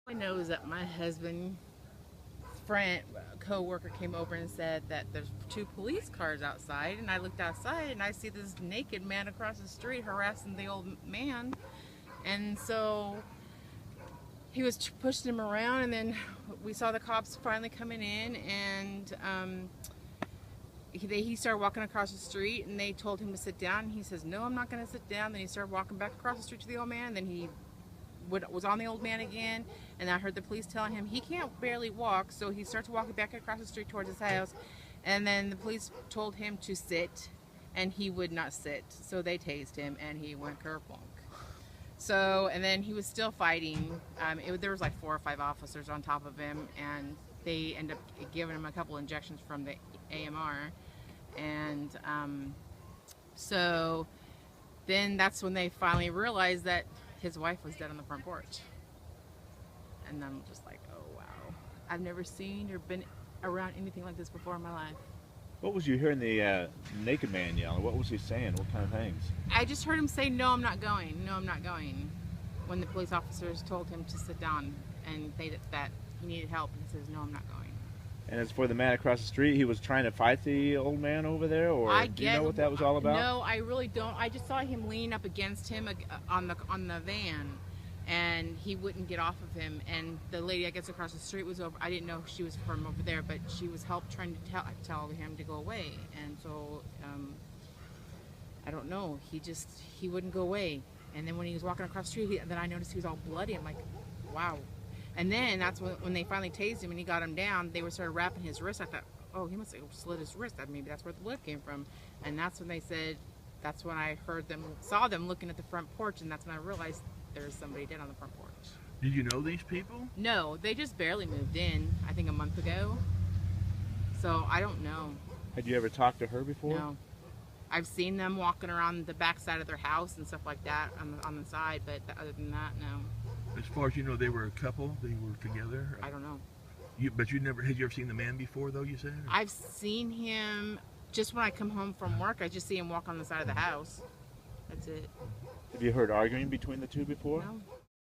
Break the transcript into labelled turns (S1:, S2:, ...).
S1: I know is that my husband friend co-worker came over and said that there's two police cars outside, and I looked outside and I see this naked man across the street harassing the old man, and so he was pushing him around, and then we saw the cops finally coming in, and he started walking across the street, and they told him to sit down, and he says, no, I'm not going to sit down. Then he started walking back across the street to the old man, and then he was on the old man again, and I heard the police telling him he can't barely walk, so he starts walking back across the street towards his house, and then the police told him to sit, and he would not sit, so they tased him, and he went kerplunk. So, and then he was still fighting. There was like 4 or 5 officers on top of him, and they ended up giving him a couple injections from the AMR, and so then that's when they finally realized that his wife was dead on the front porch. And I'm just like, oh wow. I've never seen or been around anything like this before in my life.
S2: What was you hearing the naked man yelling? What was he saying? What kind of things?
S1: I just heard him say, no, I'm not going. No, I'm not going. When the police officers told him to sit down and that he needed help, and he says, no, I'm not going.
S2: And as for the man across the street, he was trying to fight the old man over there, or do you know what that was all about?
S1: No, I really don't. I just saw him lean up against him on the van, and he wouldn't get off of him. And the lady, I guess, across the street was over. I didn't know she was from over there, but she was trying to tell him to go away. And so I don't know. He wouldn't go away. And then when he was walking across the street, then I noticed he was all bloody. I'm like, wow. And then that's when they finally tased him and he got him down, they started wrapping his wrist. I thought, oh, he must have slit his wrist. Maybe that's where the blood came from. And that's when they said, that's when I saw them looking at the front porch, and that's when I realized there was somebody dead on the front porch.
S3: Did you know these people?
S1: No, they just barely moved in, I think a month ago. So I don't know.
S2: Had you ever talked to her before?
S1: No. I've seen them walking around the back side of their house and stuff like that on the side, but other than that, no.
S3: As far as you know, they were a couple? They were together?
S1: I don't know.
S3: But had you ever seen the man before, though, you said? Or?
S1: I've seen him just when I come home from work. I just see him walk on the side of the house. That's it.
S2: Have you heard arguing between the two before?
S1: No.